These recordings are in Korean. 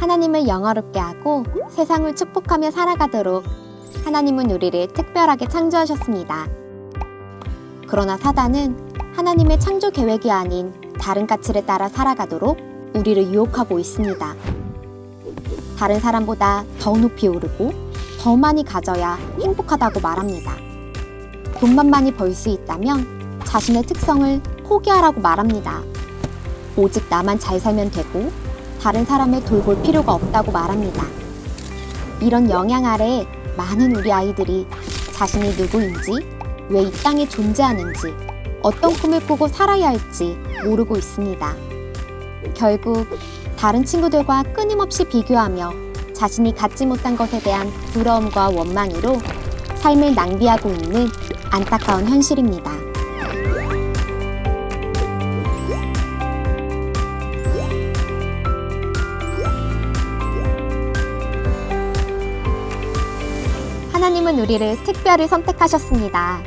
하나님을 영화롭게 하고 세상을 축복하며 살아가도록 하나님은 우리를 특별하게 창조하셨습니다. 그러나 사단은 하나님의 창조 계획이 아닌 다른 가치를 따라 살아가도록 우리를 유혹하고 있습니다. 다른 사람보다 더 높이 오르고 더 많이 가져야 행복하다고 말합니다. 돈만 많이 벌 수 있다면 자신의 특성을 포기하라고 말합니다. 오직 나만 잘 살면 되고 다른 사람을 돌볼 필요가 없다고 말합니다. 이런 영향 아래 많은 우리 아이들이 자신이 누구인지, 왜 이 땅에 존재하는지, 어떤 꿈을 꾸고 살아야 할지 모르고 있습니다. 결국 다른 친구들과 끊임없이 비교하며 자신이 갖지 못한 것에 대한 부러움과 원망으로 삶을 낭비하고 있는 안타까운 현실입니다. 하나님은 우리를 특별히 선택하셨습니다.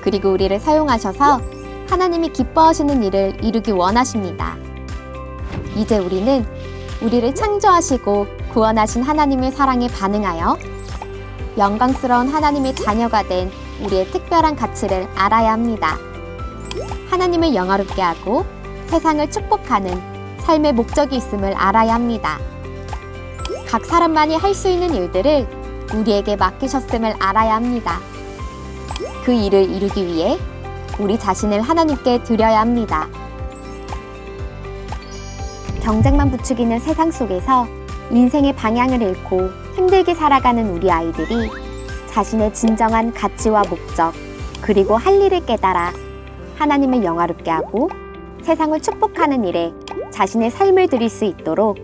그리고 우리를 사용하셔서 하나님이 기뻐하시는 일을 이루기 원하십니다. 이제 우리는 우리를 창조하시고 구원하신 하나님의 사랑에 반응하여 영광스러운 하나님의 자녀가 된 우리의 특별한 가치를 알아야 합니다. 하나님을 영화롭게 하고 세상을 축복하는 삶의 목적이 있음을 알아야 합니다. 각 사람만이 할 수 있는 일들을 우리에게 맡기셨음을 알아야 합니다. 그 일을 이루기 위해 우리 자신을 하나님께 드려야 합니다. 경쟁만 부추기는 세상 속에서 인생의 방향을 잃고 힘들게 살아가는 우리 아이들이 자신의 진정한 가치와 목적, 그리고 할 일을 깨달아 하나님을 영화롭게 하고 세상을 축복하는 일에 자신의 삶을 드릴 수 있도록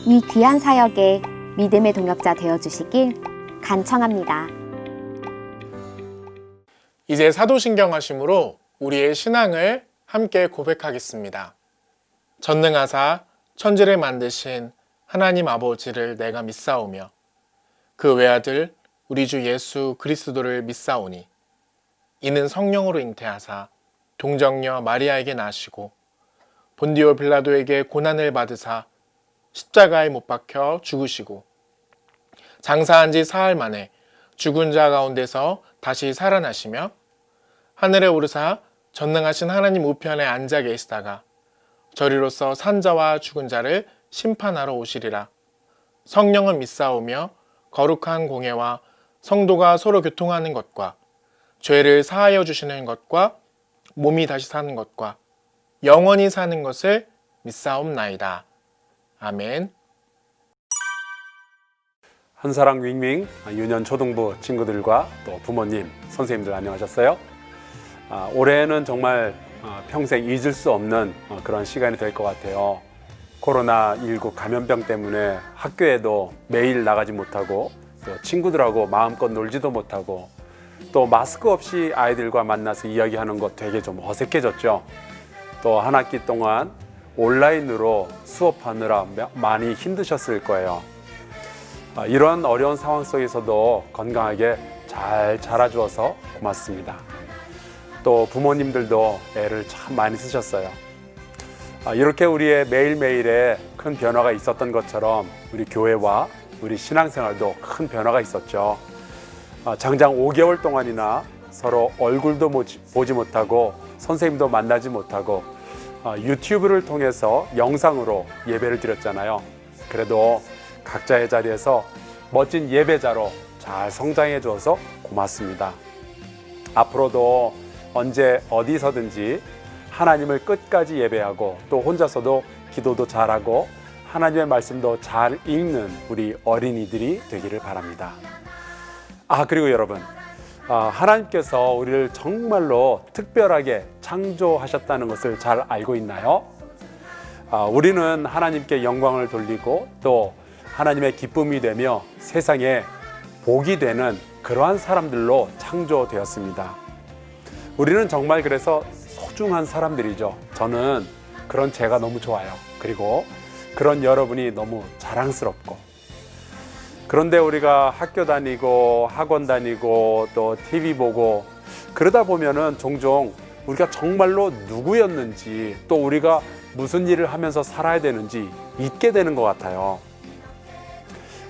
이 귀한 사역에 믿음의 동역자 되어주시길 간청합니다. 이제 사도신경하심으로 우리의 신앙을 함께 고백하겠습니다. 전능하사 천지를 만드신 하나님 아버지를 내가 믿사오며 그 외아들 우리 주 예수 그리스도를 믿사오니 이는 성령으로 잉태하사 동정녀 마리아에게 나시고 본디오 빌라도에게 고난을 받으사 십자가에 못 박혀 죽으시고 장사한 지 사흘 만에 죽은 자 가운데서 다시 살아나시며 하늘에 오르사 전능하신 하나님 우편에 앉아 계시다가 저리로서 산자와 죽은 자를 심판하러 오시리라. 성령은 믿사오며 거룩한 공예와 성도가 서로 교통하는 것과 죄를 사하여 주시는 것과 몸이 다시 사는 것과 영원히 사는 것을 믿사옵나이다. 아멘. 한사랑 윙윙 유년 초등부 친구들과 또 부모님, 선생님들 안녕하셨어요? 올해는 정말 평생 잊을 수 없는 그런 시간이 될 것 같아요. 코로나19 감염병 때문에 학교에도 매일 나가지 못하고 또 친구들하고 마음껏 놀지도 못하고 또 마스크 없이 아이들과 만나서 이야기하는 것 되게 좀 어색해졌죠. 또 한 학기 동안 온라인으로 수업하느라 많이 힘드셨을 거예요. 이런 어려운 상황 속에서도 건강하게 잘 자라주어서 고맙습니다. 또 부모님들도 애를 참 많이 쓰셨어요. 이렇게 우리의 매일매일에 큰 변화가 있었던 것처럼 우리 교회와 우리 신앙생활도 큰 변화가 있었죠. 장장 5개월 동안이나 서로 얼굴도 보지 못하고 선생님도 만나지 못하고 유튜브를 통해서 영상으로 예배를 드렸잖아요. 그래도 각자의 자리에서 멋진 예배자로 잘 성장해 줘서 고맙습니다. 앞으로도 언제 어디서든지 하나님을 끝까지 예배하고 또 혼자서도 기도도 잘하고 하나님의 말씀도 잘 읽는 우리 어린이들이 되기를 바랍니다. 그리고 여러분, 하나님께서 우리를 정말로 특별하게 창조하셨다는 것을 잘 알고 있나요? 우리는 하나님께 영광을 돌리고 또 하나님의 기쁨이 되며 세상에 복이 되는 그러한 사람들로 창조되었습니다. 우리는 정말 그래서 소중한 사람들이죠. 저는 그런 제가 너무 좋아요. 그리고 그런 여러분이 너무 자랑스럽고, 그런데 우리가 학교 다니고 학원 다니고 또 TV 보고 그러다 보면은 종종 우리가 정말로 누구였는지 또 우리가 무슨 일을 하면서 살아야 되는지 잊게 되는 것 같아요.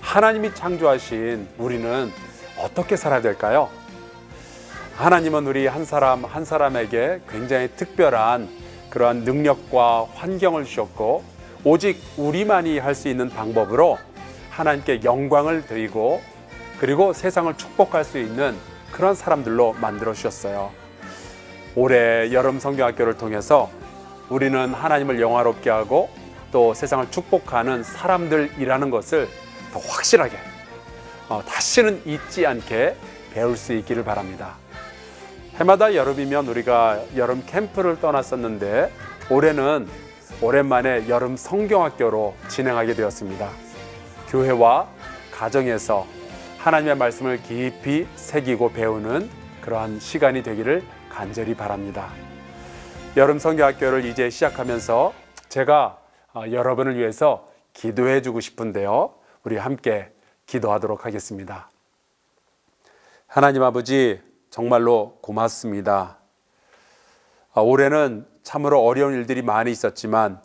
하나님이 창조하신 우리는 어떻게 살아야 될까요? 하나님은 우리 한 사람 한 사람에게 굉장히 특별한 그러한 능력과 환경을 주셨고, 오직 우리만이 할 수 있는 방법으로 하나님께 영광을 드리고, 그리고 세상을 축복할 수 있는 그런 사람들로 만들어 주셨어요. 올해 여름 성경학교를 통해서 우리는 하나님을 영화롭게 하고 또 세상을 축복하는 사람들이라는 것을 더 확실하게 다시는 잊지 않게 배울 수 있기를 바랍니다. 해마다 여름이면 우리가 여름 캠프를 떠났었는데, 올해는 오랜만에 여름 성경학교로 진행하게 되었습니다. 교회와 가정에서 하나님의 말씀을 깊이 새기고 배우는 그러한 시간이 되기를 간절히 바랍니다. 여름 성경학교를 이제 시작하면서 제가 여러분을 위해서 기도해 주고 싶은데요. 우리 함께 기도하도록 하겠습니다. 하나님 아버지, 정말로 고맙습니다. 올해는 참으로 어려운 일들이 많이 있었지만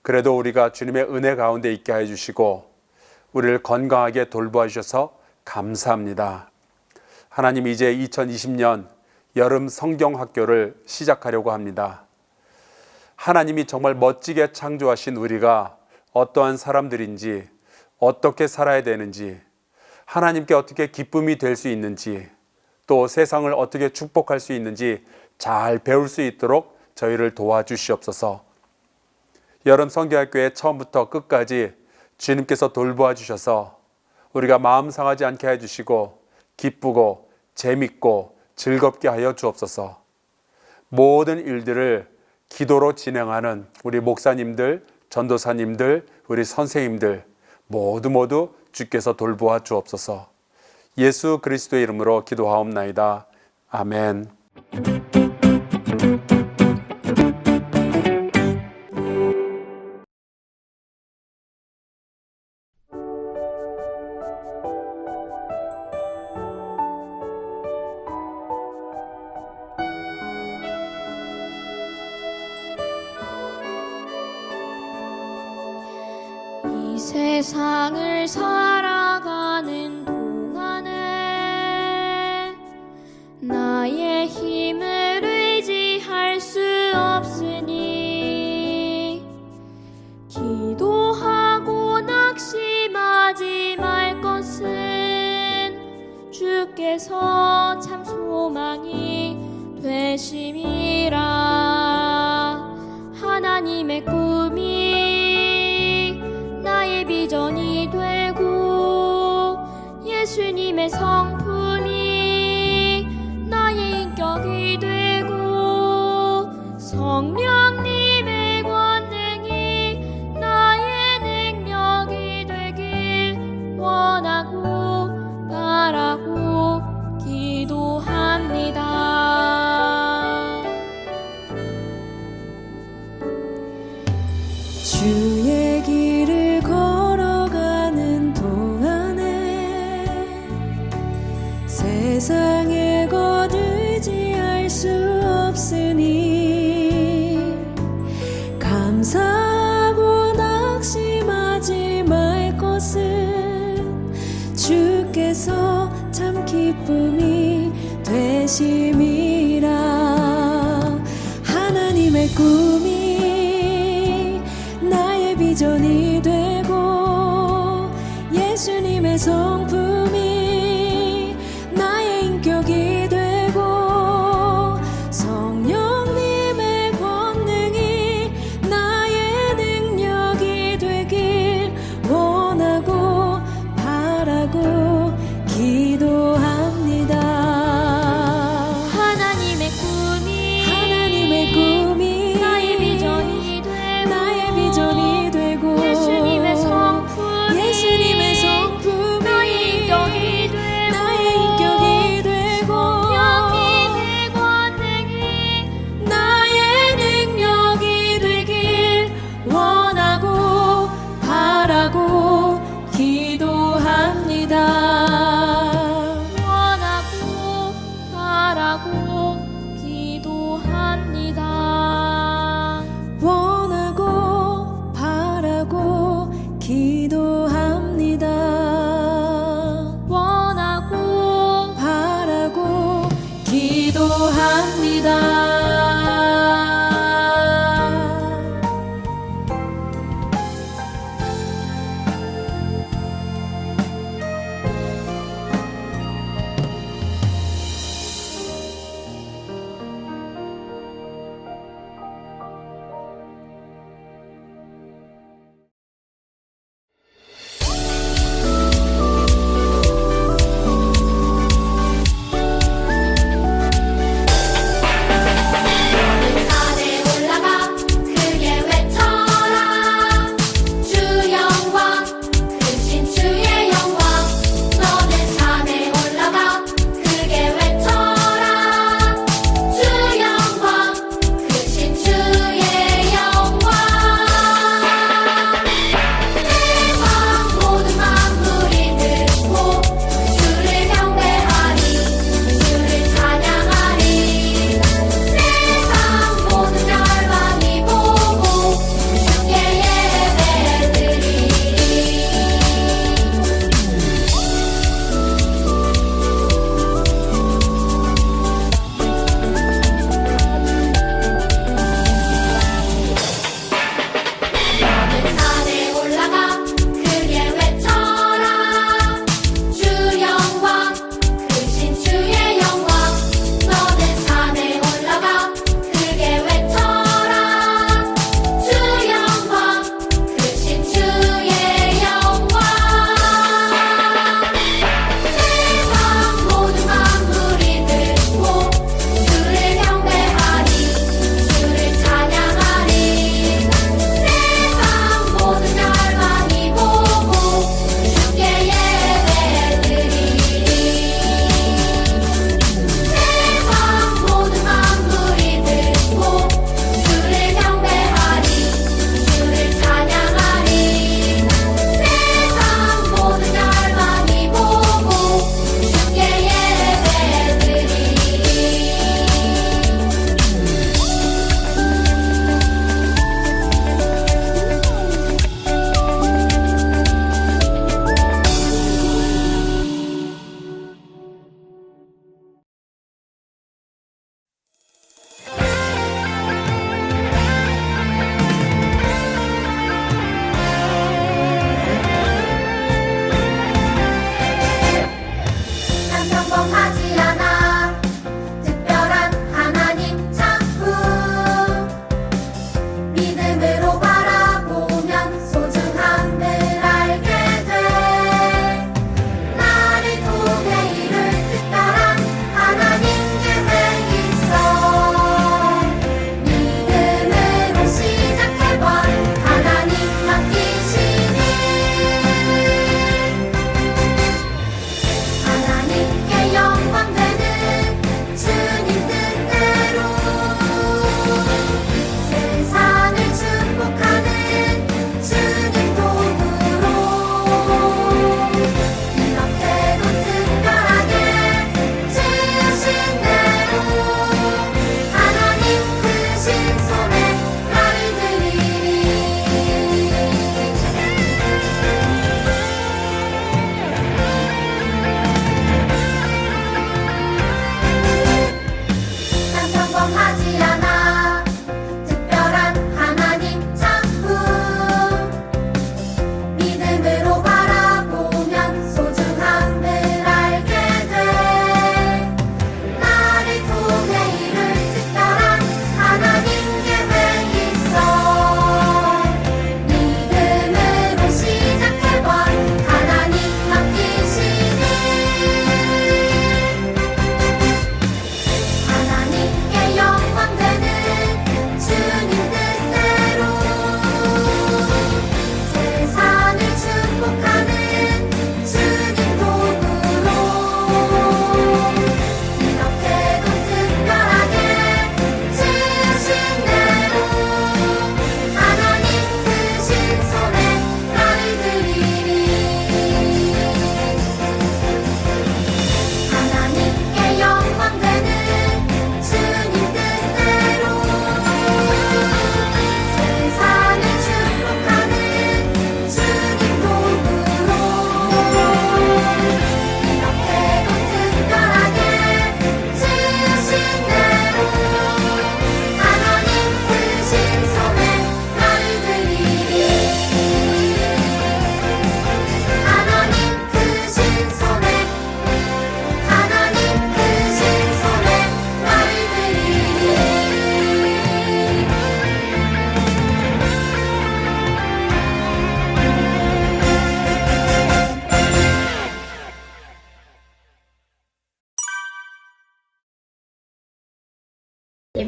그래도 우리가 주님의 은혜 가운데 있게 해주시고 우리를 건강하게 돌보아 주셔서 감사합니다. 하나님, 이제 2020년 여름 성경학교를 시작하려고 합니다. 하나님이 정말 멋지게 창조하신 우리가 어떠한 사람들인지, 어떻게 살아야 되는지, 하나님께 어떻게 기쁨이 될 수 있는지, 또 세상을 어떻게 축복할 수 있는지 잘 배울 수 있도록 저희를 도와주시옵소서. 여름 성경학교의 처음부터 끝까지 주님께서 돌보아 주셔서 우리가 마음 상하지 않게 해주시고 기쁘고 재밌고 즐겁게 하여 주옵소서. 모든 일들을 기도로 진행하는 우리 목사님들, 전도사님들, 우리 선생님들 모두 주께서 돌보아 주옵소서. 예수 그리스도의 이름으로 기도하옵나이다. 아멘. 이 세상을 살아가는 동안에 나의 힘을 의지할 수 없으니 기도하고 낙심하지 말 것은 주께서 참 소망이 되심이라. 하나님의 꿈이 나의 비전이 되고 예수님의 성품이 나의 인격이 되고 성령님의 권능이 나의 능력이 되길 원하고 바라고 기도합니다. 주의 길을 걸어가는 동안에 세상의 것 의지할 수 없으니 감사하고 낙심하지 말 것은 주께서 참 기쁨이 되심이라. 하나님의 꿈이 나의 비전이 되고 예수님의 성품이 나의 인격이 되고 성령님의 권능이 나의 능력이 되길 원하고 바라고 기도합니다. 하나님의 꿈이 나의 비전이 되고 예수님의 성품이 나의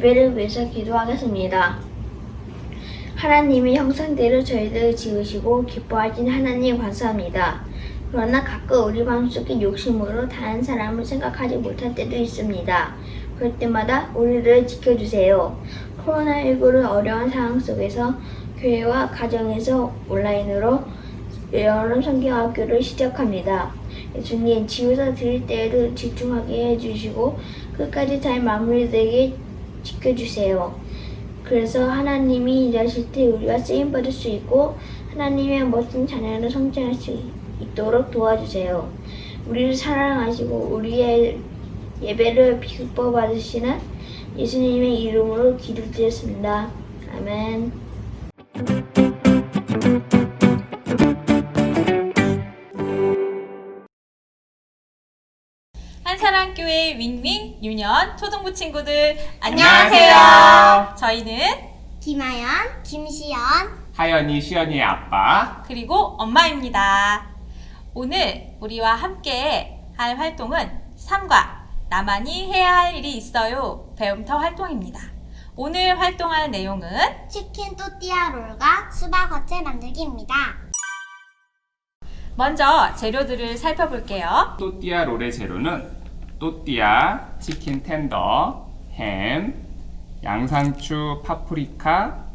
예배를 위해서 기도하겠습니다. 하나님의 형상대로 저희를 지으시고 기뻐하신 하나님 감사합니다. 그러나 가끔 우리 마음속에 욕심으로 다른 사람을 생각하지 못할 때도 있습니다. 그럴 때마다 우리를 지켜주세요. 코로나19를 어려운 상황 속에서 교회와 가정에서 온라인으로 여름 성경학교를 시작합니다. 예수님, 지우서 드릴 때에도 집중하게 해주시고 끝까지 잘 마무리되게 지켜주세요. 그래서 하나님이 일하실 때 우리가 쓰임받을 수 있고 하나님의 멋진 자녀로 성장할 수 있도록 도와주세요. 우리를 사랑하시고 우리의 예배를 기뻐 받으시는 예수님의 이름으로 기도드렸습니다. 아멘. 한사랑교회 윙윙 유년 초등부 친구들 안녕하세요. 저희는 김하연, 김시연, 하연이, 시연이의 아빠. 그리고 엄마입니다. 오늘 우리와 함께 할 활동은 3과 나만이 해야 할 일이 있어요 배움터 활동입니다. 오늘 활동할 내용은 치킨 또띠아 롤과 수박 어째 만들기입니다. 먼저 재료들을 살펴볼게요. 또띠아 롤의 재료는 또띠아, 치킨 텐더, 햄, 양상추, 파프리카,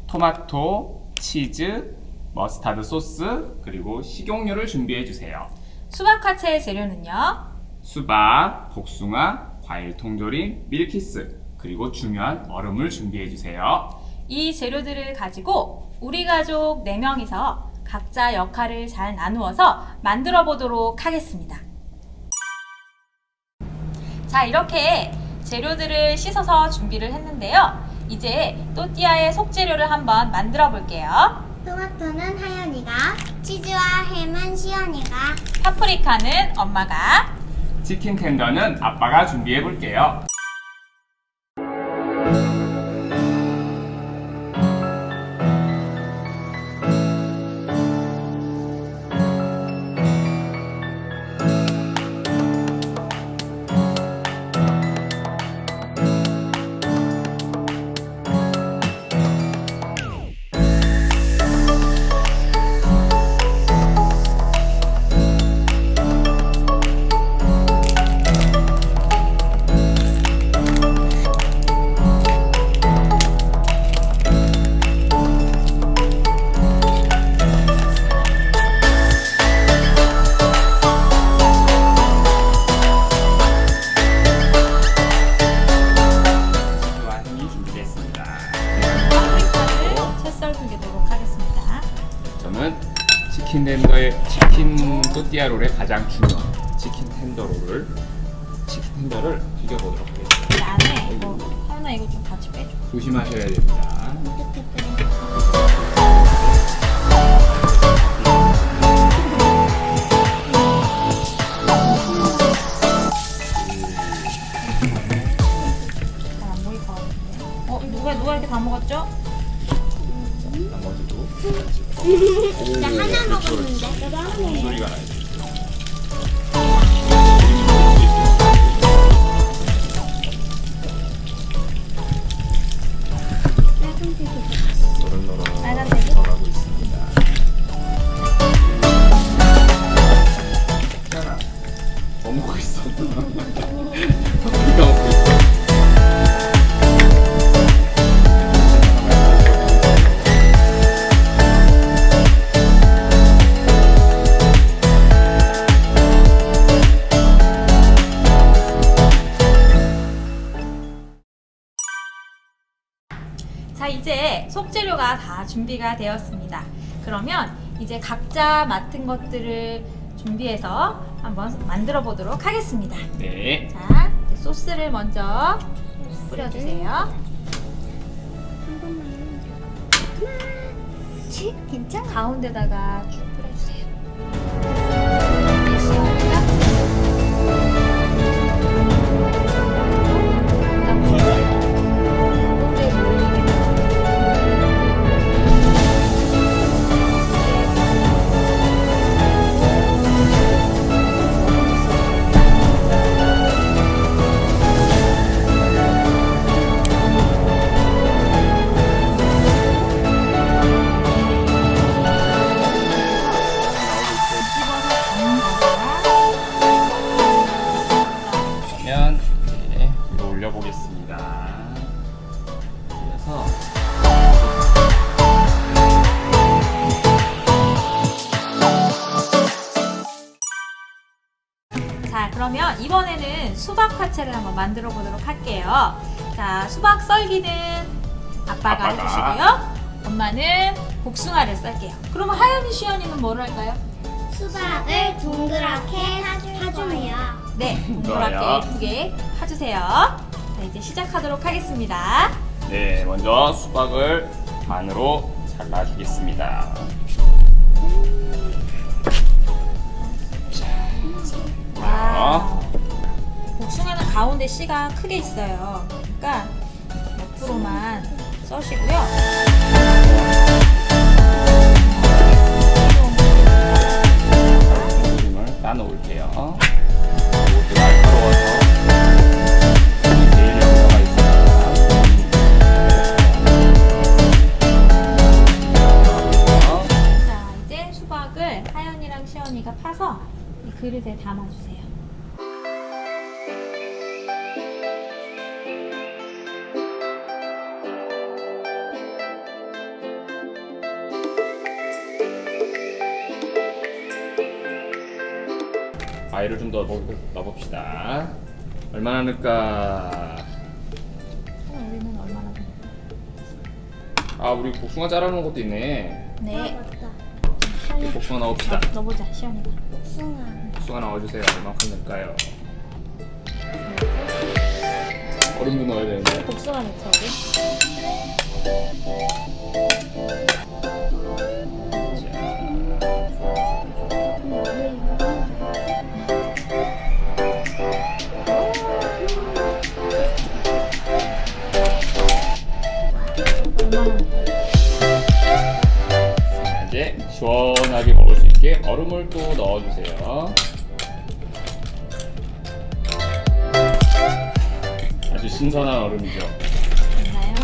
토마토, 치즈, 머스타드 소스, 그리고 식용유를 준비해 주세요. 수박 화채의 재료는요. 수박, 복숭아, 과일 통조림, 밀키스, 그리고 중요한 얼음을 준비해 주세요. 이 재료들을 가지고 우리 가족 4명이서 각자 역할을 잘 나누어서 만들어 보도록 하겠습니다. 자, 이렇게 재료들을 씻어서 준비를 했는데요. 이제 또띠아의 속재료를 한번 만들어 볼게요. 토마토는 하연이가, 치즈와 햄은 시연이가, 파프리카는 엄마가, 치킨 텐더는 아빠가 준비해 볼게요. 치킨 또띠아 롤의 가장 중요한 치킨 텐더를 튀겨보도록 하겠습니다. 그 안에 하나 이거 좀 같이 빼줘. 조심하셔야 됩니다. 잘 안 보일 것 같은데. 누가 이렇게 다 먹었죠? 나머지도 나 하나 먹었는데. 소리가 나요. 빨간색이? 들어가고 있습니다. 하나 뭐 먹고 있어? 우리가 먹고 있어. 자, 이제 속재료가 다 준비가 되었습니다. 그러면 이제 각자 맡은 것들을 준비해서 한번 만들어 보도록 하겠습니다. 네. 자, 소스를 먼저 뿌려주세요. 괜찮아. 가운데다가 쭉 뿌려주세요. 그러면 이번에는 수박 화채를 한번 만들어 보도록 할게요. 자, 수박 썰기는 아빠가 해주시고요. 엄마는 복숭아를 썰게요. 그러면 하연이, 시연이는 뭐를 할까요? 수박을 동그랗게 파줘요. 네, 동그랗게 좋아요. 예쁘게 파주세요. 자, 이제 시작하도록 하겠습니다. 네, 먼저 수박을 반으로 잘라주겠습니다. 와, 복숭아는 가운데 씨가 크게 있어요. 그러니까 옆으로만 써시고요. 크림을 따놓을게요. 이것도 날카로워서 제일 효과가 있습니다. 자, 이제 수박을 하연이랑 시연이가 파서 이 그릇에 담아주세요. 과일을 좀 더 넣어봅시다. 얼마나 넣을까? 우리는 얼마나 돼? 아, 우리 복숭아 자르는 것도 있네. 네, 복숭아 넣읍시다. 넣어보자, 시연이가. 복숭아 넣어주세요. 얼마큼 넣을까요? 얼음도 넣어야 되는데. 복숭아 넣자, 우리. 자, 이제 시원하게 먹을 수 있게 얼음을 또 넣어주세요. 아주 신선한 얼음이죠. 됐나요?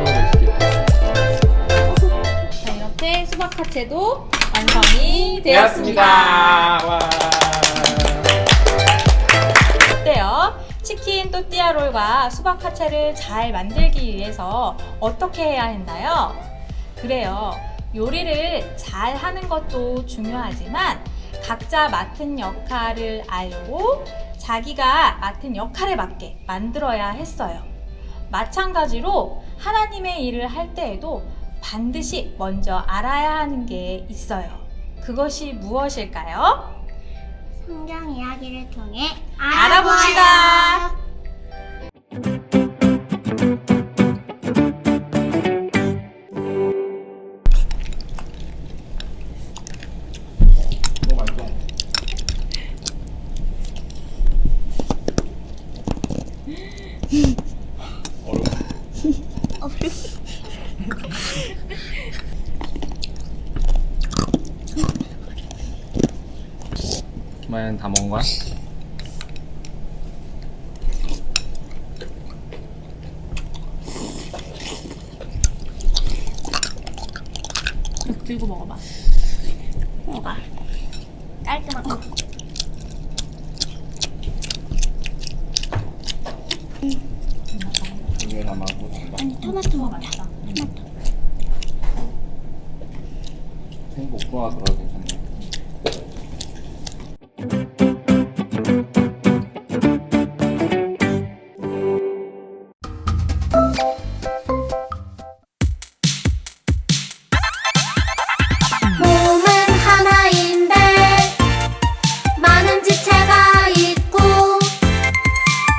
맛있겠다. 자, 이렇게 수박 화채도 완성이 되었습니다. 와. 어때요? 치킨 또띠아롤과 수박 화채를 잘 만들기 위해서 어떻게 해야 했나요? 그래요. 요리를 잘 하는 것도 중요하지만 각자 맡은 역할을 알고 자기가 맡은 역할에 맞게 만들어야 했어요. 마찬가지로 하나님의 일을 할 때에도 반드시 먼저 알아야 하는 게 있어요. 그것이 무엇일까요? 성경 이야기를 통해 알아봅시다. 너무 맛있어. 얼음. 그만 다 먹은 거야? 들고 먹어봐. 깔끔하고 이게 남아고 토마토 먹자. 생복숭아 들어도 괜찮네. 몸은 하나인데 많은 지체가 있고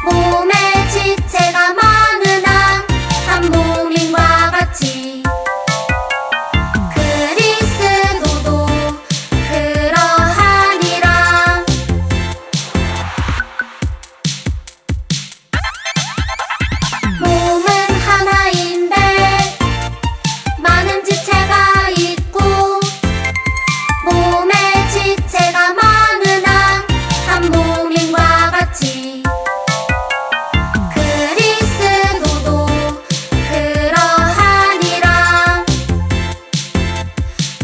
몸에 지체가 많으나 한 몸인과 같이 그리스도도 그러하니라. 몸은 하나인데 많은 지체가 있고 몸에 지체가 많으나 한 몸인과 같이 그리스도도 그러하니라.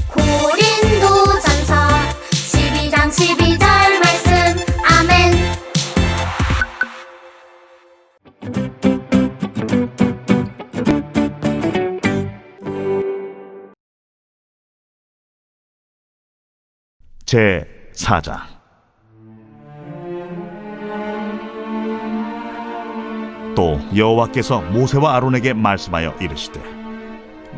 고린도전서 12장 12절 말씀. 아멘. 제 4장 또 여호와께서 모세와 아론에게 말씀하여 이르시되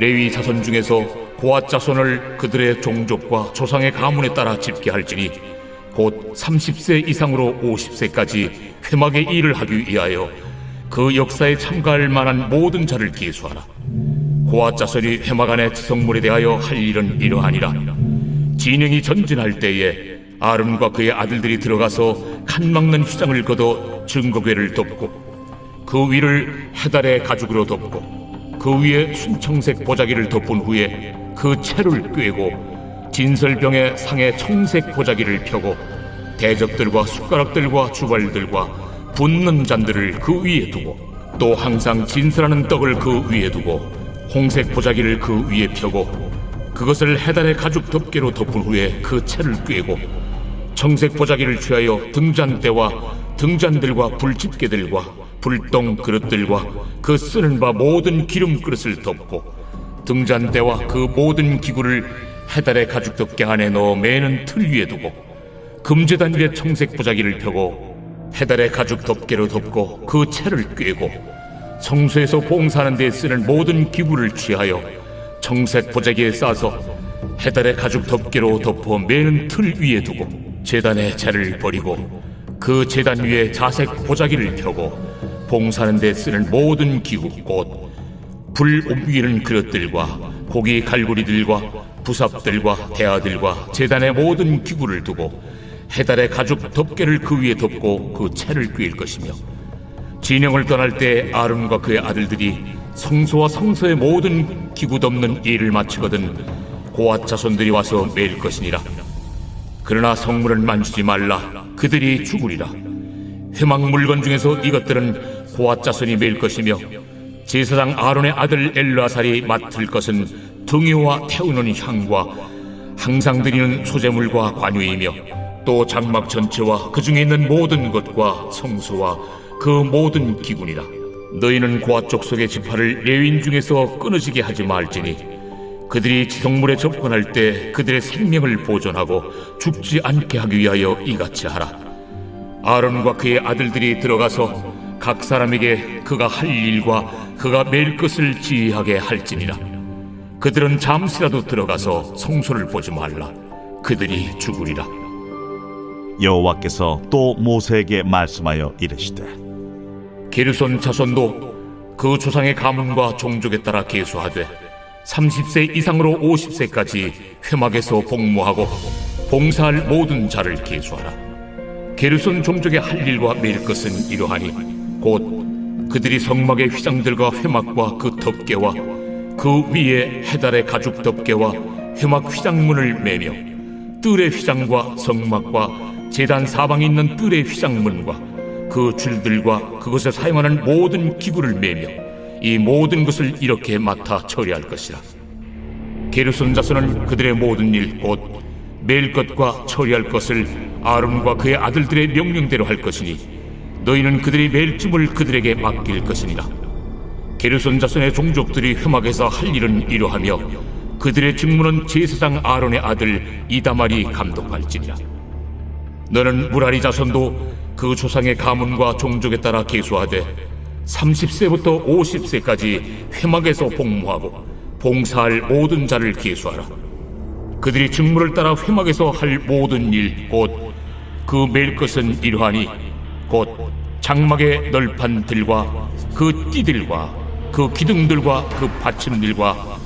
레위 자손 중에서 고앗 자손을 그들의 종족과 조상의 가문에 따라 집계할지니 곧 30세 이상으로 50세까지 회막의 일을 하기 위하여 그 역사에 참가할 만한 모든 자를 계수하라. 고앗 자손이 회막 안의 지성물에 대하여 할 일은 이러하니라. 진영이 전진할 때에 아론과 그의 아들들이 들어가서 칸 막는 휘장을 걷어 증거궤를 덮고 그 위를 해달의 가죽으로 덮고 그 위에 순청색 보자기를 덮은 후에 그 채를 꿰고 진설병의 상에 청색 보자기를 펴고 대적들과 숟가락들과 주발들과 붓는 잔들을 그 위에 두고 또 항상 진설하는 떡을 그 위에 두고 홍색 보자기를 그 위에 펴고 그것을 해달의 가죽 덮개로 덮은 후에 그 채를 꿰고 청색 보자기를 취하여 등잔대와 등잔들과 불집게들과 불똥 그릇들과 그 쓰는 바 모든 기름 그릇을 덮고 등잔대와 그 모든 기구를 해달의 가죽 덮개 안에 넣어 매는 틀 위에 두고 금제단 위에 청색 보자기를 펴고 해달의 가죽 덮개로 덮고 그 채를 꿰고 성소에서 봉사하는 데 쓰는 모든 기구를 취하여 청색 보자기에 싸서 해달의 가죽 덮개로 덮어 매는 틀 위에 두고 제단의 채를 버리고 그 제단 위에 자색 보자기를 펴고 봉사하는 데 쓰는 모든 기구 곧 불 옮기는 그릇들과 고기 갈고리들과 부삽들과 대야들과 제단의 모든 기구를 두고 해달의 가죽 덮개를 그 위에 덮고 그 채를 꿰일 것이며 진영을 떠날 때 아론과 그의 아들들이 성소와 성소의 모든 기구 덮는 일을 마치거든 고앗 자손들이 와서 매일 것이니라. 그러나 성물을 만지지 말라. 그들이 죽으리라. 회막 물건 중에서 이것들은 고앗 자손이 매일 것이며 제사장 아론의 아들 엘르아살이 맡을 것은 등유와 태우는 향과 항상 드리는 소제물과 관유이며 또 장막 전체와 그 중에 있는 모든 것과 성소와 그 모든 기구니라. 너희는 고앗 족속의 지파를 레위인 중에서 끊어지게 하지 말지니 그들이 지성물에 접근할 때 그들의 생명을 보존하고 죽지 않게 하기 위하여 이같이 하라. 아론과 그의 아들들이 들어가서 각 사람에게 그가 할 일과 그가 매일 것을 지휘하게 할지니라. 그들은 잠시라도 들어가서 성소를 보지 말라. 그들이 죽으리라. 여호와께서 또 모세에게 말씀하여 이르시되 게르손 자손도 그 조상의 가문과 종족에 따라 계수하되 30세 이상으로 50세까지 회막에서 복무하고 봉사할 모든 자를 계수하라. 게르손 종족의 할 일과 매일 것은 이러하니 곧 그들이 성막의 휘장들과 회막과 그 덮개와 그 위에 해달의 가죽 덮개와 회막 휘장문을 매며 뜰의 휘장과 성막과 제단 사방에 있는 뜰의 휘장문과 그 줄들과 그것에 사용하는 모든 기구를 매며 이 모든 것을 이렇게 맡아 처리할 것이라. 게르손 자손은 그들의 모든 일 곧 매일 것과 처리할 것을 아론과 그의 아들들의 명령대로 할 것이니 너희는 그들이 매일 짐을 그들에게 맡길 것이니라. 게르손 자손의 종족들이 회막에서 할 일은 이러하며 그들의 직무는 제사장 아론의 아들 이다말이 감독할지니라. 너는 무라리 자손도 그 조상의 가문과 종족에 따라 계수하되 30세부터 50세까지 회막에서 복무하고 봉사할 모든 자를 계수하라. 그들이 직무를 따라 회막에서 할 모든 일 곧 그 매일 것은 이러하니 곧 장막의 널판들과 그 띠들과 그 기둥들과 그 받침들과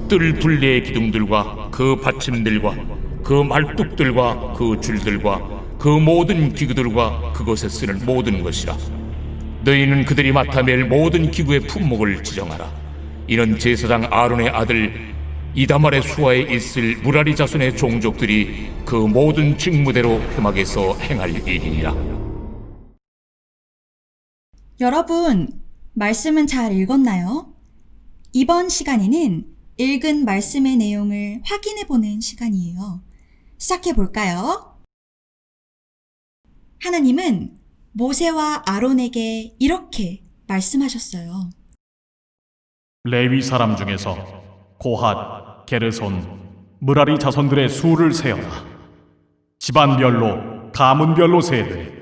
뜰 둘레의 기둥들과 그 받침들과 그 말뚝들과 그 줄들과 그 모든 기구들과 그것에 쓰는 모든 것이라. 너희는 그들이 맡아 맬 모든 기구의 품목을 지정하라. 이는 제사장 아론의 아들 이다말의 수하에 있을 무라리 자손의 종족들이 그 모든 직무대로 회막에서 행할 일이니라. 여러분, 말씀은 잘 읽었나요? 이번 시간에는 읽은 말씀의 내용을 확인해보는 시간이에요. 시작해볼까요? 하나님은 모세와 아론에게 이렇게 말씀하셨어요. 레위 사람 중에서 고핫, 게르손, 무라리 자손들의 수를 세어라. 집안별로, 가문별로 세되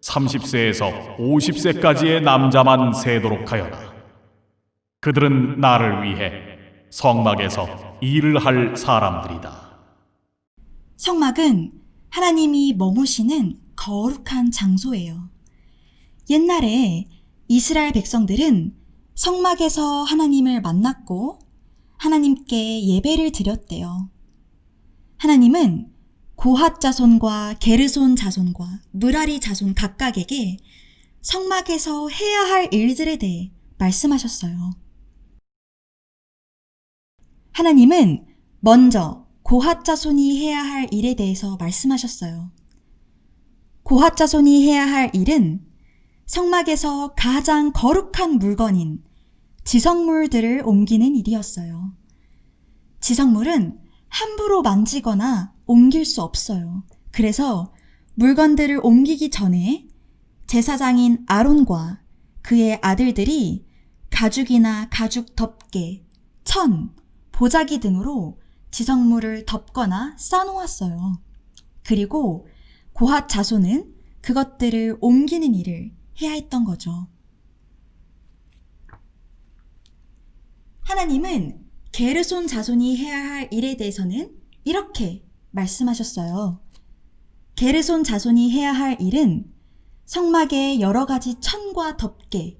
30세에서 50세까지의 남자만 세도록 하여라. 그들은 나를 위해 성막에서 일을 할 사람들이다. 성막은 하나님이 머무시는 거룩한 장소예요. 옛날에 이스라엘 백성들은 성막에서 하나님을 만났고 하나님께 예배를 드렸대요. 하나님은 고핫 자손과 게르손 자손과 므라리 자손 각각에게 성막에서 해야 할 일들에 대해 말씀하셨어요. 하나님은 먼저 고핫 자손이 해야 할 일에 대해서 말씀하셨어요. 고핫 자손이 해야 할 일은 성막에서 가장 거룩한 물건인 지성물들을 옮기는 일이었어요. 지성물은 함부로 만지거나 옮길 수 없어요. 그래서 물건들을 옮기기 전에 제사장인 아론과 그의 아들들이 가죽이나 가죽 덮개, 천, 보자기 등으로 지성물을 덮거나 싸놓았어요. 그리고 고핫 자손은 그것들을 옮기는 일을 해야 했던 거죠. 하나님은 게르손 자손이 해야 할 일에 대해서는 이렇게 말씀하셨어요. 게르손 자손이 해야 할 일은 성막의 여러 가지 천과 덮개,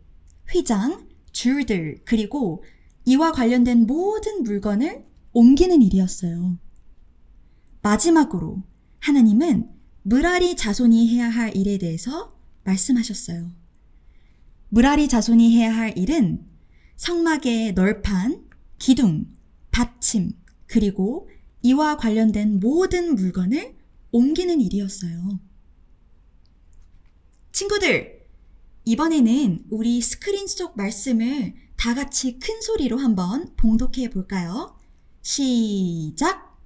휘장, 줄들, 그리고 이와 관련된 모든 물건을 옮기는 일이었어요. 마지막으로 하나님은 므라리 자손이 해야 할 일에 대해서 말씀하셨어요. 므라리 자손이 해야 할 일은 성막의 널판, 기둥, 받침, 그리고 이와 관련된 모든 물건을 옮기는 일이었어요. 친구들, 이번에는 우리 스크린 속 말씀을 다 같이 큰 소리로 한번 봉독해 볼까요? 시작!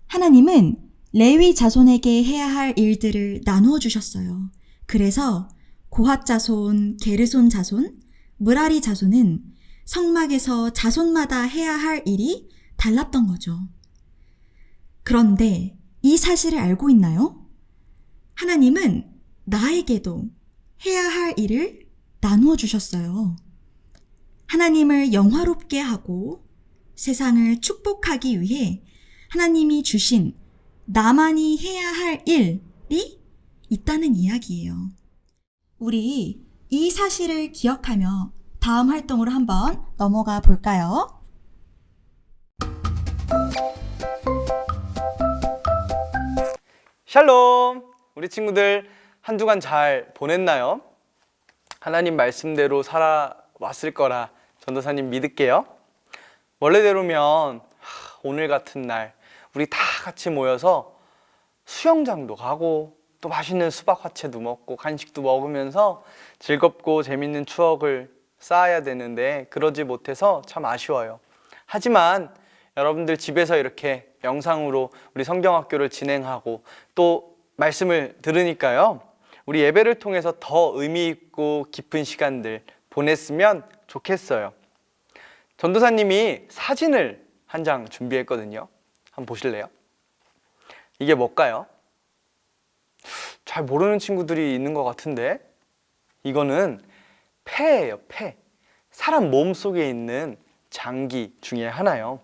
하나님은 레위 자손에게 해야 할 일들을 나누어 주셨어요. 그래서 고핫 자손, 게르손 자손, 므라리 자손은 성막에서 자손마다 해야 할 일이 달랐던 거죠. 그런데 이 사실을 알고 있나요? 하나님은 나에게도 해야 할 일을 나누어 주셨어요. 하나님을 영화롭게 하고 세상을 축복하기 위해 하나님이 주신 나만이 해야 할 일이 있다는 이야기예요. 우리 이 사실을 기억하며 다음 활동으로 한번 넘어가 볼까요? 샬롬! 우리 친구들 한 주간 잘 보냈나요? 하나님 말씀대로 살아왔을 거라 전도사님 믿을게요. 원래대로면 오늘 같은 날 우리 다 같이 모여서 수영장도 가고 또 맛있는 수박 화채도 먹고 간식도 먹으면서 즐겁고 재밌는 추억을 쌓아야 되는데 그러지 못해서 참 아쉬워요. 하지만 여러분들 집에서 이렇게 영상으로 우리 성경학교를 진행하고 또 말씀을 들으니까요, 우리 예배를 통해서 더 의미 있고 깊은 시간들 보냈으면 좋겠어요. 전도사님이 사진을 한 장 준비했거든요. 한번 보실래요? 이게 뭘까요? 잘 모르는 친구들이 있는 것 같은데, 이거는 폐예요, 폐. 사람 몸 속에 있는 장기 중에 하나요.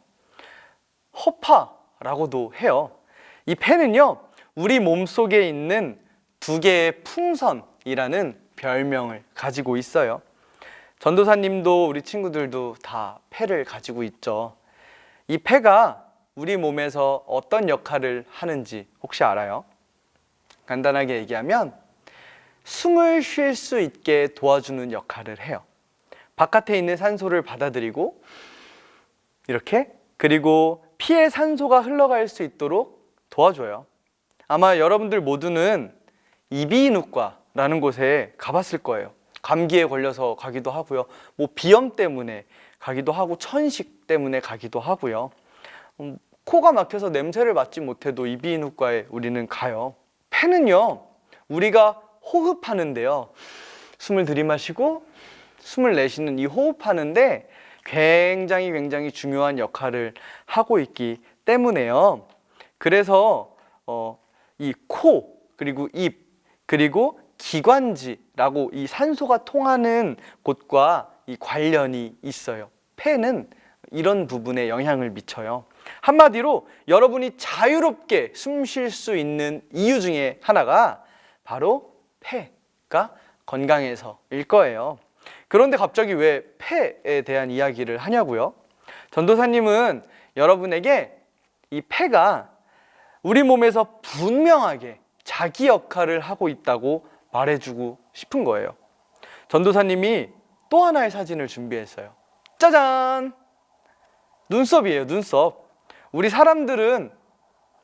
허파라고도 해요. 이 폐는요, 우리 몸 속에 있는 두 개의 풍선이라는 별명을 가지고 있어요. 전도사님도 우리 친구들도 다 폐를 가지고 있죠. 이 폐가 우리 몸에서 어떤 역할을 하는지 혹시 알아요? 간단하게 얘기하면 숨을 쉴 수 있게 도와주는 역할을 해요. 바깥에 있는 산소를 받아들이고 이렇게, 그리고 피에 산소가 흘러갈 수 있도록 도와줘요. 아마 여러분들 모두는 이비인후과라는 곳에 가봤을 거예요. 감기에 걸려서 가기도 하고요, 뭐 비염 때문에 가기도 하고 천식 때문에 가기도 하고요. 코가 막혀서 냄새를 맡지 못해도 이비인후과에 우리는 가요. 폐는요, 우리가 호흡하는데요, 숨을 들이마시고 숨을 내쉬는 이 호흡하는데 굉장히 중요한 역할을 하고 있기 때문에요. 그래서 이 코, 그리고 입, 그리고 기관지라고 이 산소가 통하는 곳과 이 관련이 있어요. 폐는 이런 부분에 영향을 미쳐요. 한마디로 여러분이 자유롭게 숨 쉴 수 있는 이유 중에 하나가 바로 폐가 건강해서일 거예요. 그런데 갑자기 왜 폐에 대한 이야기를 하냐고요? 전도사님은 여러분에게 이 폐가 우리 몸에서 분명하게 자기 역할을 하고 있다고 말해주고 싶은 거예요. 전도사님이 또 하나의 사진을 준비했어요. 짜잔! 눈썹이에요, 눈썹. 우리 사람들은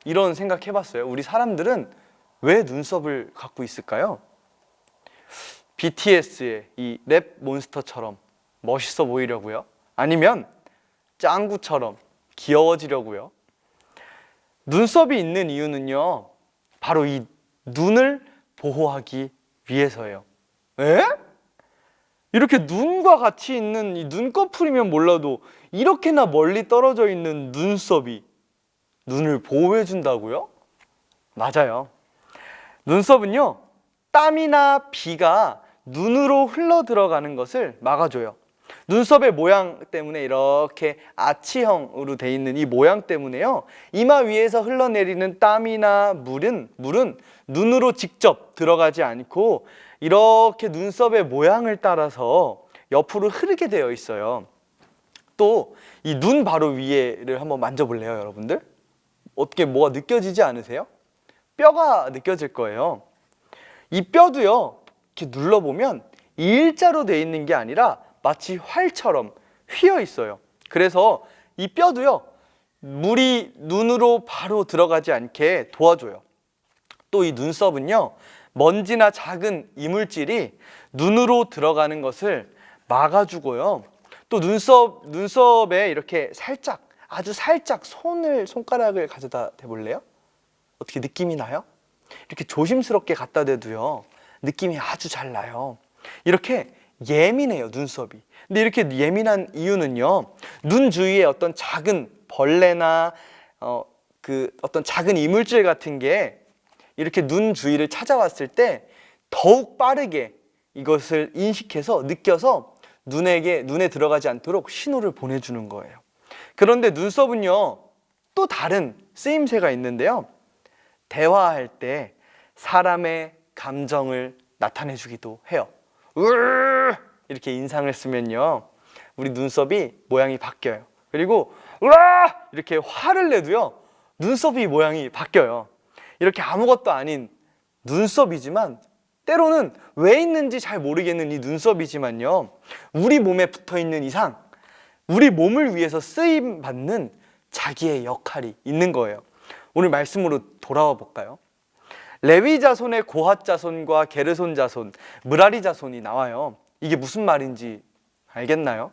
이런 생각 해봤어요. 우리 사람들은 왜 눈썹을 갖고 있을까요? BTS의 이 랩 몬스터처럼 멋있어 보이려고요? 아니면 짱구처럼 귀여워지려고요? 눈썹이 있는 이유는요, 바로 이 눈을 보호하기 위해서예요. 에? 이렇게 눈과 같이 있는 이 눈꺼풀이면 몰라도 이렇게나 멀리 떨어져 있는 눈썹이 눈을 보호해 준다고요? 맞아요. 눈썹은요, 땀이나 비가 눈으로 흘러 들어가는 것을 막아줘요. 눈썹의 모양 때문에 이렇게 아치형으로 돼 있는 이 모양 때문에요, 이마 위에서 흘러내리는 땀이나 물은 눈으로 직접 들어가지 않고 이렇게 눈썹의 모양을 따라서 옆으로 흐르게 되어 있어요. 또 이 눈 바로 위에를 한번 만져볼래요, 여러분들? 어떻게 뭐가 느껴지지 않으세요? 뼈가 느껴질 거예요. 이 뼈도요, 이렇게 눌러보면 일자로 돼 있는 게 아니라 마치 활처럼 휘어 있어요. 그래서 이 뼈도요, 물이 눈으로 바로 들어가지 않게 도와줘요. 또 이 눈썹은요, 먼지나 작은 이물질이 눈으로 들어가는 것을 막아주고요. 또 눈썹에 이렇게 살짝, 아주 살짝 손가락을 가져다 대볼래요? 어떻게 느낌이 나요? 이렇게 조심스럽게 갖다 대도요, 느낌이 아주 잘 나요. 이렇게 예민해요, 눈썹이. 근데 이렇게 예민한 이유는요, 눈 주위에 어떤 작은 벌레나 어떤 작은 이물질 같은 게 이렇게 눈 주위를 찾아왔을 때 더욱 빠르게 이것을 인식해서 느껴서 눈에 들어가지 않도록 신호를 보내주는 거예요. 그런데 눈썹은요, 또 다른 쓰임새가 있는데요, 대화할 때 사람의 감정을 나타내주기도 해요. 이렇게 인상을 쓰면요, 우리 눈썹이 모양이 바뀌어요. 그리고 이렇게 화를 내도요, 눈썹이 모양이 바뀌어요. 이렇게 아무것도 아닌 눈썹이지만, 때로는 왜 있는지 잘 모르겠는 이 눈썹이지만요, 우리 몸에 붙어있는 이상 우리 몸을 위해서 쓰임받는 자기의 역할이 있는 거예요. 오늘 말씀으로 돌아와 볼까요? 레위 자손의 고핫 자손과 게르손 자손, 므라리 자손이 나와요. 이게 무슨 말인지 알겠나요?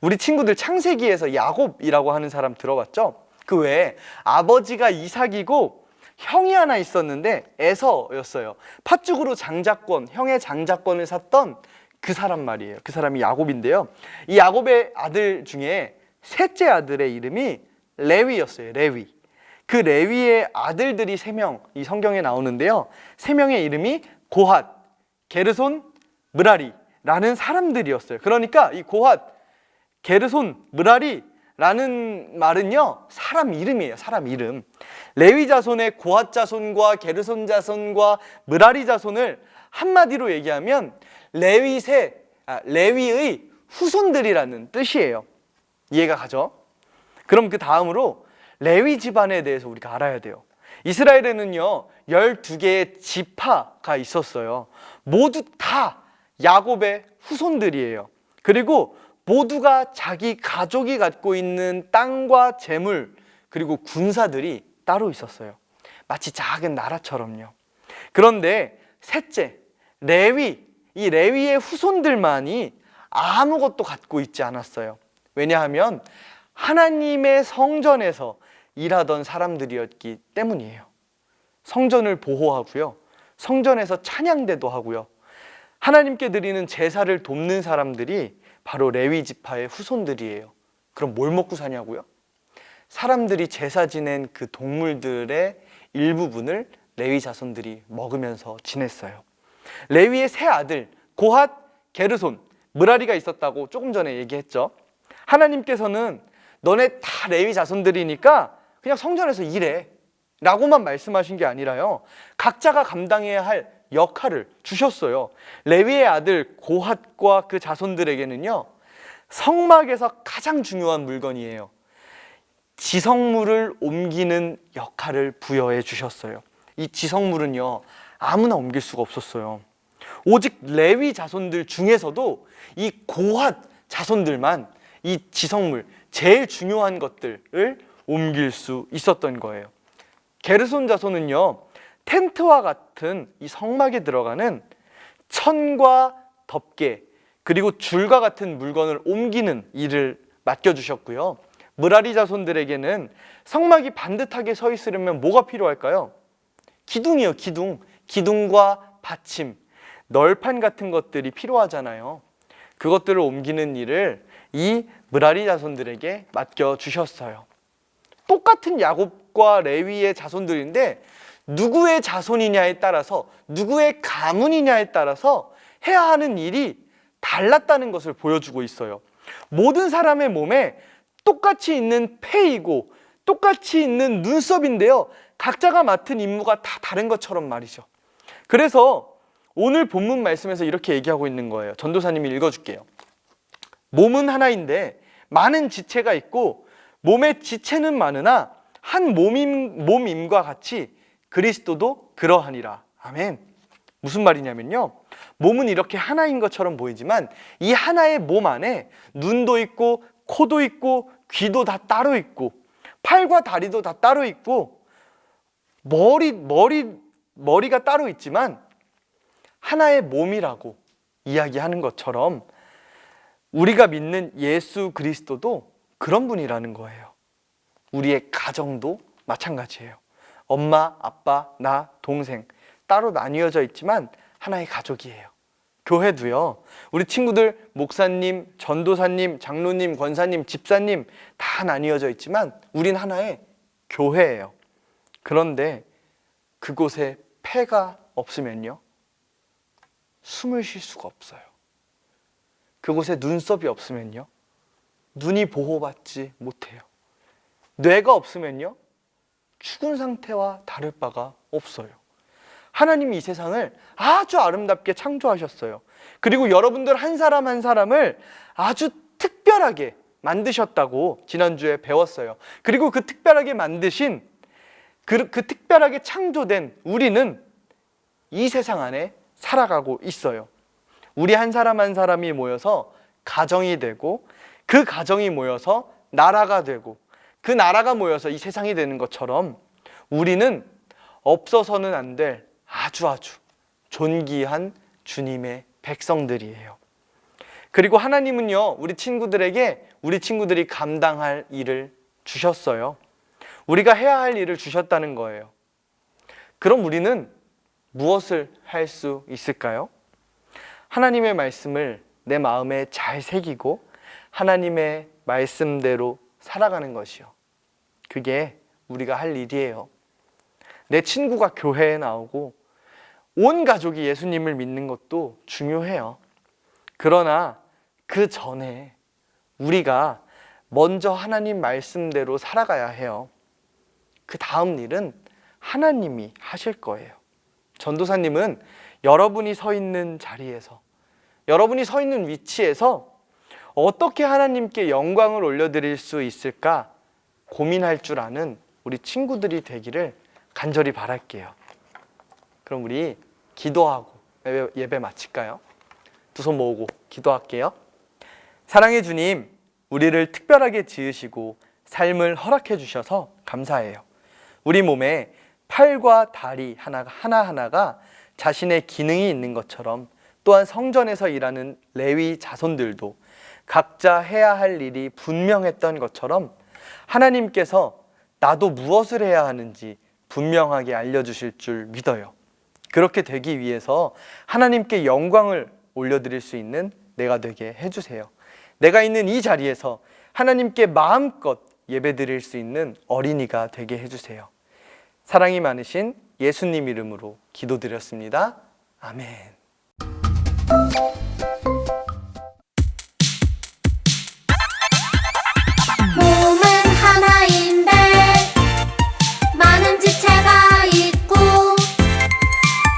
우리 친구들 창세기에서 야곱이라고 하는 사람 들어봤죠? 그 외에 아버지가 이삭이고 형이 하나 있었는데 에서였어요. 팥죽으로 형의 장자권을 샀던 그 사람 말이에요. 그 사람이 야곱인데요, 이 야곱의 아들 중에 셋째 아들의 이름이 레위였어요. 레위. 그 레위의 아들들이 3명 이 성경에 나오는데요, 3명의 이름이 고핫, 게르손, 므라리라는 사람들이었어요. 그러니까 이 고핫, 게르손, 므라리라는 말은요, 사람 이름이에요. 사람 이름. 레위 자손의 고핫 자손과 게르손 자손과 므라리 자손을 한마디로 얘기하면 레위의 후손들이라는 뜻이에요. 이해가 가죠? 그럼 그 다음으로 레위 집안에 대해서 우리가 알아야 돼요. 이스라엘에는요, 12개의 지파가 있었어요. 모두 다 야곱의 후손들이에요. 그리고 모두가 자기 가족이 갖고 있는 땅과 재물, 그리고 군사들이 따로 있었어요. 마치 작은 나라처럼요. 그런데 셋째, 이 레위의 후손들만이 아무것도 갖고 있지 않았어요. 왜냐하면 하나님의 성전에서 일하던 사람들이었기 때문이에요. 성전을 보호하고요, 성전에서 찬양대도 하고요, 하나님께 드리는 제사를 돕는 사람들이 바로 레위 지파의 후손들이에요. 그럼 뭘 먹고 사냐고요? 사람들이 제사 지낸 그 동물들의 일부분을 레위 자손들이 먹으면서 지냈어요. 레위의 세 아들 고핫, 게르손, 므라리가 있었다고 조금 전에 얘기했죠. 하나님께서는 너네 다 레위 자손들이니까 그냥 성전에서 일해 라고만 말씀하신 게 아니라요, 각자가 감당해야 할 역할을 주셨어요. 레위의 아들 고핫과 그 자손들에게는요, 성막에서 가장 중요한 물건이에요. 지성물을 옮기는 역할을 부여해 주셨어요. 이 지성물은요, 아무나 옮길 수가 없었어요. 오직 레위 자손들 중에서도 이 고핫 자손들만 이 지성물, 제일 중요한 것들을 옮길 수 있었던 거예요. 게르손 자손은요, 텐트와 같은 이 성막에 들어가는 천과 덮개, 그리고 줄과 같은 물건을 옮기는 일을 맡겨주셨고요. 므라리 자손들에게는 성막이 반듯하게 서 있으려면 뭐가 필요할까요? 기둥이요, 기둥. 기둥과 받침, 널판 같은 것들이 필요하잖아요. 그것들을 옮기는 일을 이 므라리 자손들에게 맡겨주셨어요. 똑같은 야곱과 레위의 자손들인데 누구의 자손이냐에 따라서, 누구의 가문이냐에 따라서 해야 하는 일이 달랐다는 것을 보여주고 있어요. 모든 사람의 몸에 똑같이 있는 폐이고 똑같이 있는 눈썹인데요, 각자가 맡은 임무가 다 다른 것처럼 말이죠. 그래서 오늘 본문 말씀에서 이렇게 얘기하고 있는 거예요. 전도사님이 읽어줄게요. 몸은 하나인데 많은 지체가 있고 몸의 지체는 많으나 한 몸임과 같이 그리스도도 그러하니라. 아멘. 무슨 말이냐면요, 몸은 이렇게 하나인 것처럼 보이지만 이 하나의 몸 안에 눈도 있고 코도 있고 귀도 다 따로 있고 팔과 다리도 다 따로 있고 머리가 따로 있지만 하나의 몸이라고 이야기하는 것처럼 우리가 믿는 예수 그리스도도 그런 분이라는 거예요. 우리의 가정도 마찬가지예요. 엄마, 아빠, 나, 동생 따로 나뉘어져 있지만 하나의 가족이에요. 교회도요, 우리 친구들 목사님, 전도사님, 장로님, 권사님, 집사님 다 나뉘어져 있지만 우린 하나의 교회예요. 그런데 그곳에 폐가 없으면요, 숨을 쉴 수가 없어요. 그곳에 눈썹이 없으면요, 눈이 보호받지 못해요. 뇌가 없으면요, 죽은 상태와 다를 바가 없어요. 하나님이 이 세상을 아주 아름답게 창조하셨어요. 그리고 여러분들 한 사람 한 사람을 아주 특별하게 만드셨다고 지난주에 배웠어요. 그리고 그 특별하게 만드신, 그 특별하게 창조된 우리는 이 세상 안에 살아가고 있어요. 우리 한 사람 한 사람이 모여서 가정이 되고, 그 가정이 모여서 나라가 되고, 그 나라가 모여서 이 세상이 되는 것처럼 우리는 없어서는 안 될 아주 존귀한 주님의 백성들이에요. 그리고 하나님은요, 우리 친구들이 감당할 일을 주셨어요. 우리가 해야 할 일을 주셨다는 거예요. 그럼 우리는 무엇을 할 수 있을까요? 하나님의 말씀을 내 마음에 잘 새기고 하나님의 말씀대로 살아가는 것이요, 그게 우리가 할 일이에요. 내 친구가 교회에 나오고 온 가족이 예수님을 믿는 것도 중요해요. 그러나 그 전에 우리가 먼저 하나님 말씀대로 살아가야 해요. 그 다음 일은 하나님이 하실 거예요. 전도사님은 여러분이 서 있는 자리에서, 여러분이 서 있는 위치에서 어떻게 하나님께 영광을 올려드릴 수 있을까 고민할 줄 아는 우리 친구들이 되기를 간절히 바랄게요. 그럼 우리 기도하고 예배 마칠까요? 두 손 모으고 기도할게요. 사랑의 주님, 우리를 특별하게 지으시고 삶을 허락해 주셔서 감사해요. 우리 몸에 팔과 다리 하나하나가 자신의 기능이 있는 것처럼 또한 성전에서 일하는 레위 자손들도 각자 해야 할 일이 분명했던 것처럼 하나님께서 나도 무엇을 해야 하는지 분명하게 알려주실 줄 믿어요. 그렇게 되기 위해서 하나님께 영광을 올려드릴 수 있는 내가 되게 해주세요. 내가 있는 이 자리에서 하나님께 마음껏 예배 드릴 수 있는 어린이가 되게 해주세요. 사랑이 많으신 예수님 이름으로 기도드렸습니다. 아멘. 몸은 하나인데 많은 지체가 있고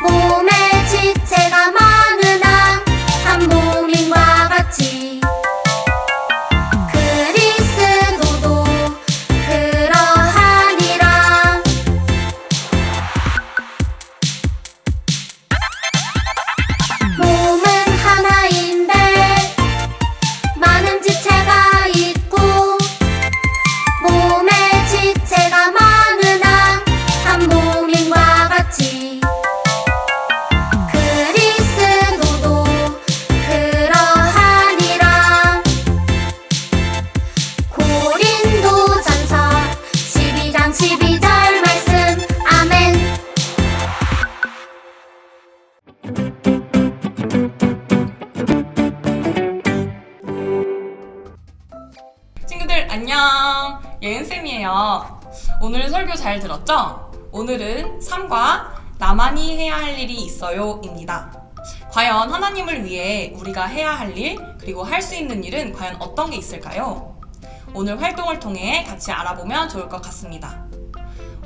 몸에 지체가 많으나 한 몸인과 같이 그리스도도 그러하니라. 몸은 하나인데 많은 지체가 있고 몸에 지체가 많으나 한 몸인과 같이 그리스도도 그러하니라. 고린도전서 12장 12절 말씀. 아멘. 친구들 안녕, 예은쌤이에요. 오늘 설교 잘 들었죠? 오늘은 3과 나만이 해야 할 일이 있어요 입니다. 과연 하나님을 위해 우리가 해야 할 일, 그리고 할 수 있는 일은 과연 어떤 게 있을까요? 오늘 활동을 통해 같이 알아보면 좋을 것 같습니다.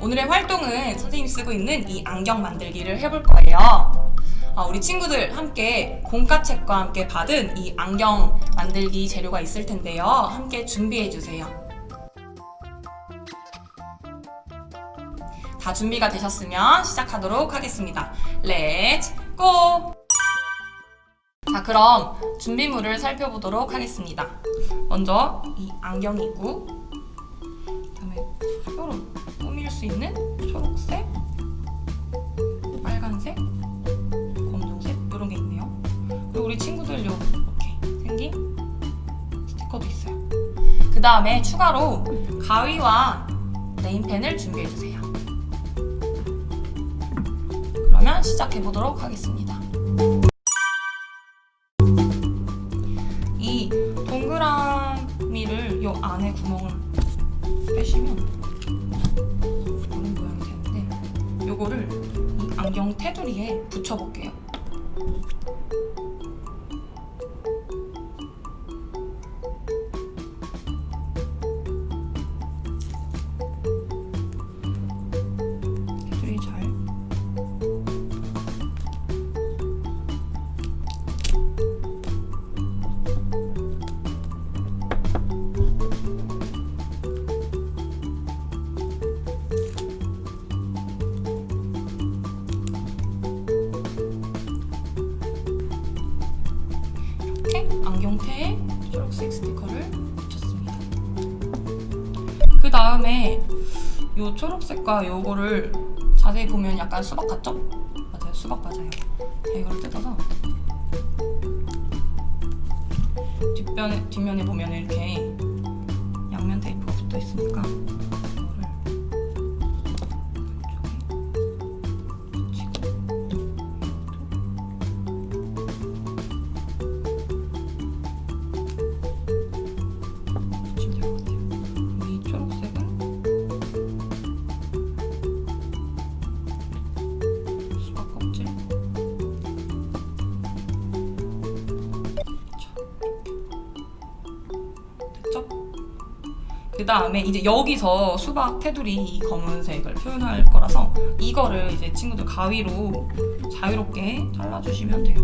오늘의 활동은 선생님이 쓰고 있는 이 안경 만들기를 해볼 거예요. 우리 친구들 함께 공과책과 함께 받은 이 안경 만들기 재료가 있을 텐데요. 함께 준비해 주세요. 다 준비가 되셨으면 시작하도록 하겠습니다. 렛츠 고! 자, 그럼 준비물을 살펴보도록 하겠습니다. 먼저 이 안경이고, 그다음에 뼈로 꾸밀 수 있는 초록색, 빨간색, 검정색 이런 게 있네요. 그리고 우리 친구들 이렇게 생긴 스티커도 있어요. 그 다음에 추가로 가위와 네임펜을 준비해 주세요. 그러면 시작해 보도록 하겠습니다. 이 동그라미를 이 안에 구멍을 빼시면 이런 모양이 되는데, 요거를 이 안경 테두리에 붙여볼게요. 테두리 잘 안경테에 초록색 스티커를 붙였습니다. 그 다음에 요 초록색과 요거를 자세히 보면 약간 수박 같죠? 맞아요, 수박 맞아요. 자, 이거를 뜯어서 뒷면에 보면 이렇게 양면 테이프가 붙어 있으니까 이거를 그 다음에 이제 여기서 수박 테두리 이 검은색을 표현할 거라서 이거를 이제 친구들 가위로 자유롭게 잘라주시면 돼요.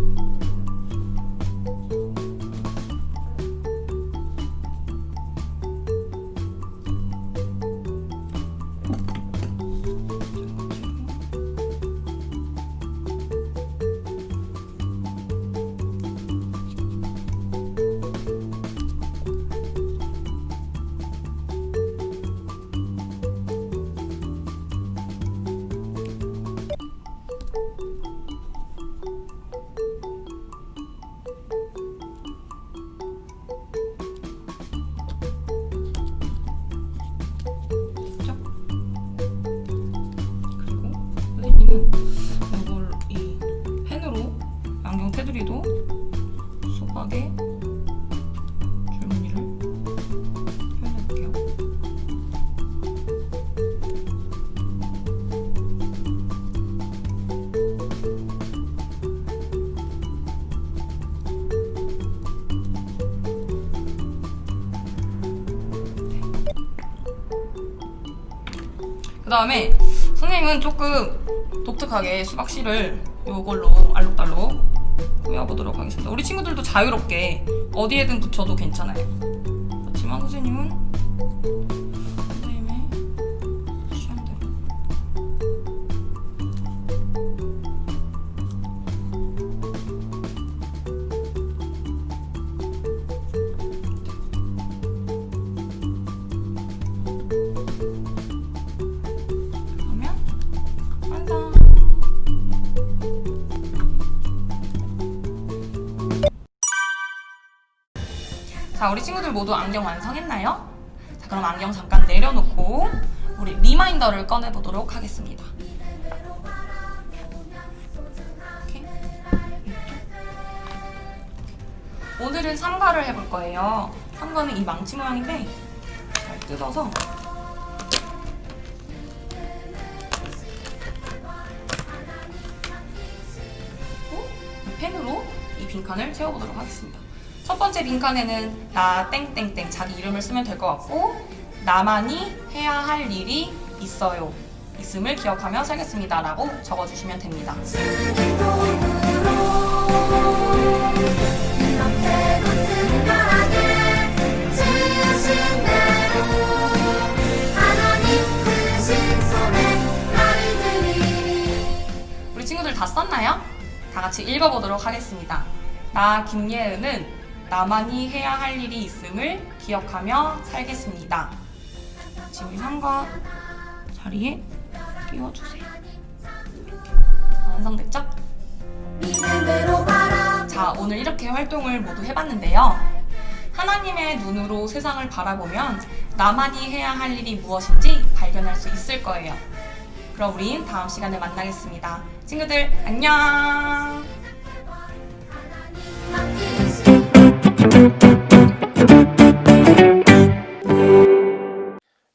다음에 선생님은 조금 독특하게 수박씨를 이걸로 알록달록 꾸며보도록 하겠습니다. 우리 친구들도 자유롭게 어디에든 붙여도 괜찮아요. 그렇지만 선생님의 취향대로. 그러면 완성. 자, 우리 친구들 모두 안경 완성했나요? 자, 그럼 안경 잠깐 내려놓고 우리 리마인더를 꺼내보도록 하겠습니다. 이렇게. 오늘은 삼과를 해볼 거예요. 삼과는 이 망치 모양인데 잘 뜯어서 이 펜으로 이 빈칸을 채워보도록 하겠습니다. 첫 번째 빈칸에는 나 땡땡땡 자기 이름을 쓰면 될 것 같고, 나만이 해야 할 일이 있어요. 있음을 기억하며 살겠습니다 라고 적어주시면 됩니다. 우리 친구들 다 썼나요? 다 같이 읽어보도록 하겠습니다. 나 김예은은 나만이 해야 할 일이 있음을 기억하며 살겠습니다. 지금 상과 자리에 띄워주세요. 완성됐죠? 자, 오늘 이렇게 활동을 모두 해봤는데요. 하나님의 눈으로 세상을 바라보면 나만이 해야 할 일이 무엇인지 발견할 수 있을 거예요. 그럼 우린 다음 시간에 만나겠습니다. 친구들 안녕!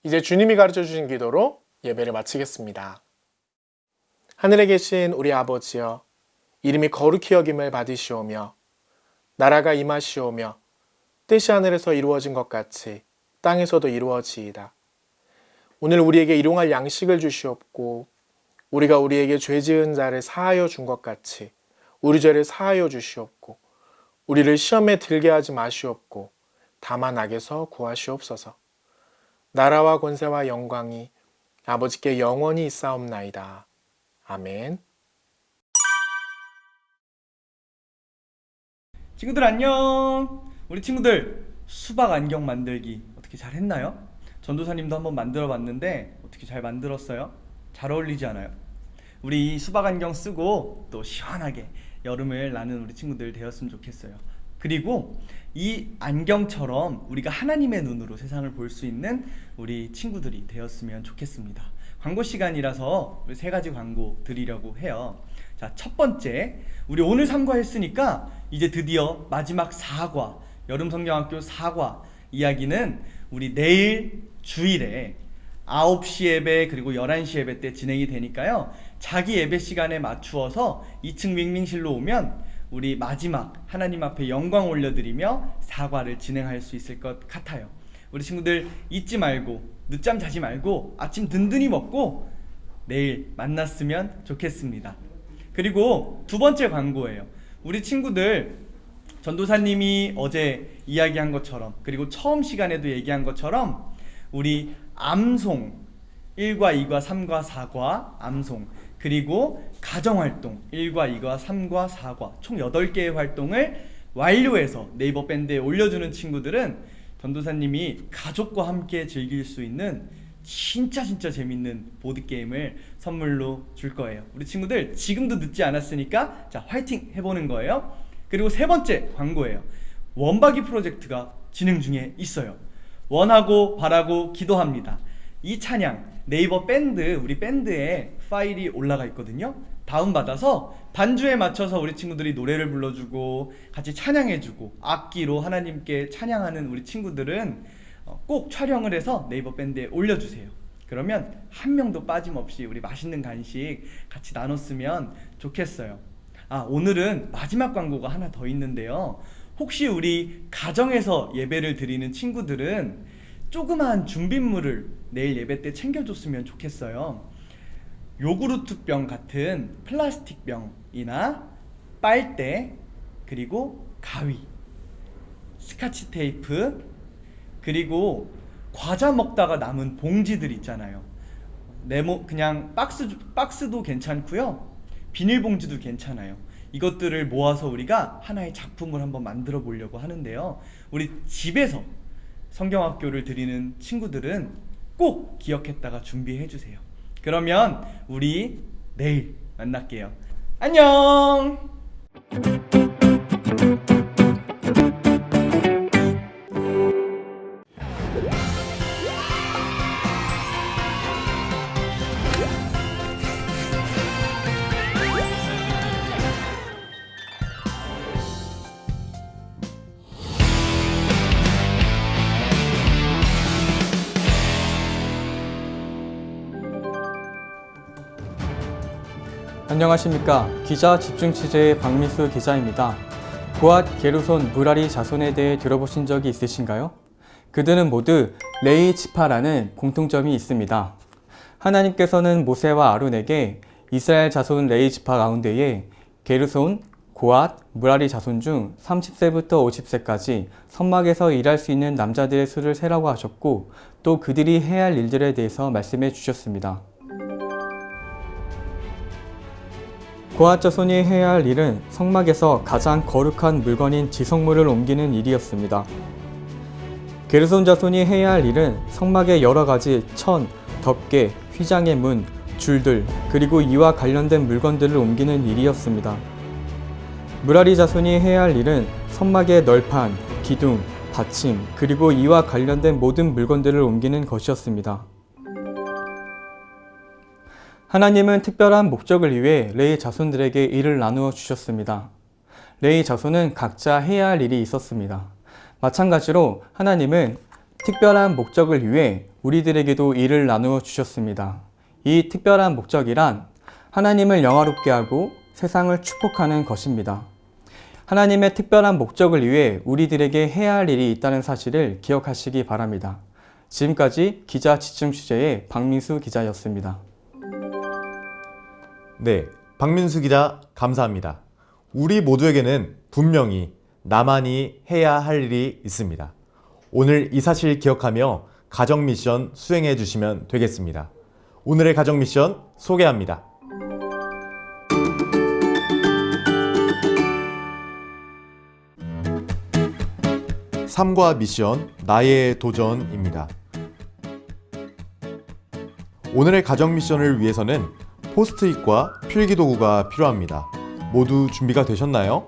이제 주님이 가르쳐 주신 기도로 예배를 마치겠습니다. 하늘에 계신 우리 아버지여, 이름이 거룩히 여김을 받으시오며 나라가 임하시오며 뜻이 하늘에서 이루어진 것 같이 땅에서도 이루어지이다. 오늘 우리에게 일용할 양식을 주시옵고 우리가 우리에게 죄 지은 자를 사하여 준 것 같이 우리 죄를 사하여 주시옵고 우리를 시험에 들게 하지 마시옵고 다만 악에서 구하시옵소서. 나라와 권세와 영광이 아버지께 영원히 있사옵나이다. 아멘. 친구들 안녕. 우리 친구들 수박 안경 만들기 어떻게 잘 했나요? 전도사님도 한번 만들어 봤는데 어떻게 잘 만들었어요? 잘 어울리지 않아요? 우리 이 수박 안경 쓰고 또 시원하게 여름을 나는 우리 친구들 되었으면 좋겠어요. 그리고 이 안경처럼 우리가 하나님의 눈으로 세상을 볼 수 있는 우리 친구들이 되었으면 좋겠습니다. 광고 시간이라서 우리 3가지 광고 드리려고 해요. 자, 첫 번째, 우리 오늘 3과 했으니까 이제 드디어 마지막 4과, 여름성경학교 4과 이야기는 우리 내일 주일에 9시 예배 그리고 11시 예배 때 진행이 되니까요. 자기 예배 시간에 맞추어서 2층 밍밍실로 오면 우리 마지막 하나님 앞에 영광 올려드리며 4과를 진행할 수 있을 것 같아요. 우리 친구들 잊지 말고 늦잠 자지 말고 아침 든든히 먹고 내일 만났으면 좋겠습니다. 그리고 두 번째 광고예요. 우리 친구들 전도사님이 어제 이야기한 것처럼 그리고 처음 시간에도 얘기한 것처럼 우리 암송 1과 2과 3과 4과 암송 그리고 가정활동 1과 2과 3과 4과 총 8개의 활동을 완료해서 네이버 밴드에 올려주는 친구들은 전도사님이 가족과 함께 즐길 수 있는 진짜 재밌는 보드게임을 선물로 줄 거예요. 우리 친구들 지금도 늦지 않았으니까 자 화이팅 해보는 거예요. 그리고 세 번째 광고예요. 원박이 프로젝트가 진행 중에 있어요. 원하고 바라고 기도합니다. 이 찬양 네이버 밴드 우리 밴드에 파일이 올라가 있거든요. 다운받아서 반주에 맞춰서 우리 친구들이 노래를 불러주고 같이 찬양해주고 악기로 하나님께 찬양하는 우리 친구들은 꼭 촬영을 해서 네이버 밴드에 올려주세요. 그러면 한 명도 빠짐없이 우리 맛있는 간식 같이 나눴으면 좋겠어요. 오늘은 마지막 광고가 하나 더 있는데요. 혹시 우리 가정에서 예배를 드리는 친구들은 조그만 준비물을 내일 예배 때 챙겨줬으면 좋겠어요. 요구르트병 같은 플라스틱 병이나 빨대, 그리고 가위, 스카치 테이프, 그리고 과자 먹다가 남은 봉지들 있잖아요. 그냥 박스도 괜찮고요. 비닐봉지도 괜찮아요. 이것들을 모아서 우리가 하나의 작품을 한번 만들어 보려고 하는데요. 우리 집에서 성경학교를 드리는 친구들은 꼭 기억했다가 준비해 주세요. 그러면 우리 내일 만날게요. 안녕! 안녕하십니까. 기자 집중 취재의 박민수 기자입니다. 고앗, 게르손, 무라리 자손에 대해 들어보신 적이 있으신가요? 그들은 모두 레위 지파라는 공통점이 있습니다. 하나님께서는 모세와 아론에게 이스라엘 자손 레위 지파 가운데에 게르손, 고앗, 무라리 자손 중 30세부터 50세까지 선막에서 일할 수 있는 남자들의 수를 세라고 하셨고, 또 그들이 해야 할 일들에 대해서 말씀해 주셨습니다. 고앗 자손이 해야 할 일은 성막에서 가장 거룩한 물건인 지성물을 옮기는 일이었습니다. 게르손 자손이 해야 할 일은 성막의 여러 가지 천, 덮개, 휘장의 문, 줄들, 그리고 이와 관련된 물건들을 옮기는 일이었습니다. 무라리 자손이 해야 할 일은 성막의 널판, 기둥, 받침, 그리고 이와 관련된 모든 물건들을 옮기는 것이었습니다. 하나님은 특별한 목적을 위해 레위 자손들에게 일을 나누어 주셨습니다. 레위 자손은 각자 해야 할 일이 있었습니다. 마찬가지로 하나님은 특별한 목적을 위해 우리들에게도 일을 나누어 주셨습니다. 이 특별한 목적이란 하나님을 영화롭게 하고 세상을 축복하는 것입니다. 하나님의 특별한 목적을 위해 우리들에게 해야 할 일이 있다는 사실을 기억하시기 바랍니다. 지금까지 기자 집중 취재의 박민수 기자였습니다. 네, 박민수 기자 감사합니다. 우리 모두에게는 분명히 나만이 해야 할 일이 있습니다. 오늘 이 사실 기억하며 가정 미션 수행해 주시면 되겠습니다. 오늘의 가정 미션 소개합니다. 삶과 미션, 나의 도전입니다. 오늘의 가정 미션을 위해서는 포스트잇과 필기도구가 필요합니다. 모두 준비가 되셨나요?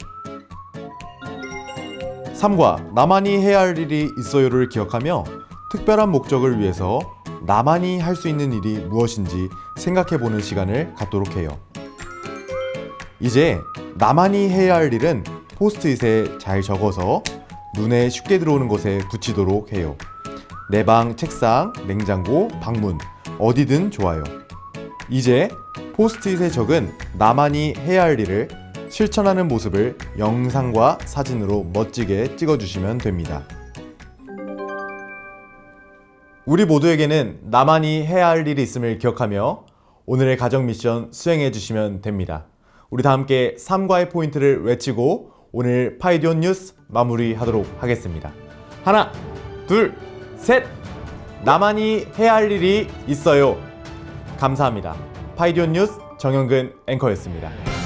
3과 나만이 해야 할 일이 있어요를 기억하며 특별한 목적을 위해서 나만이 할 수 있는 일이 무엇인지 생각해보는 시간을 갖도록 해요. 이제 나만이 해야 할 일은 포스트잇에 잘 적어서 눈에 쉽게 들어오는 곳에 붙이도록 해요. 내 방, 책상, 냉장고, 방문, 어디든 좋아요. 이제 포스트잇에 적은 나만이 해야 할 일을 실천하는 모습을 영상과 사진으로 멋지게 찍어주시면 됩니다. 우리 모두에게는 나만이 해야 할 일이 있음을 기억하며 오늘의 가정 미션 수행해 주시면 됩니다. 우리 다 함께 3과의 포인트를 외치고 오늘 파이디온 뉴스 마무리하도록 하겠습니다. 하나, 둘, 셋! 나만이 해야 할 일이 있어요. 감사합니다. 파이디온 뉴스 정영근 앵커였습니다.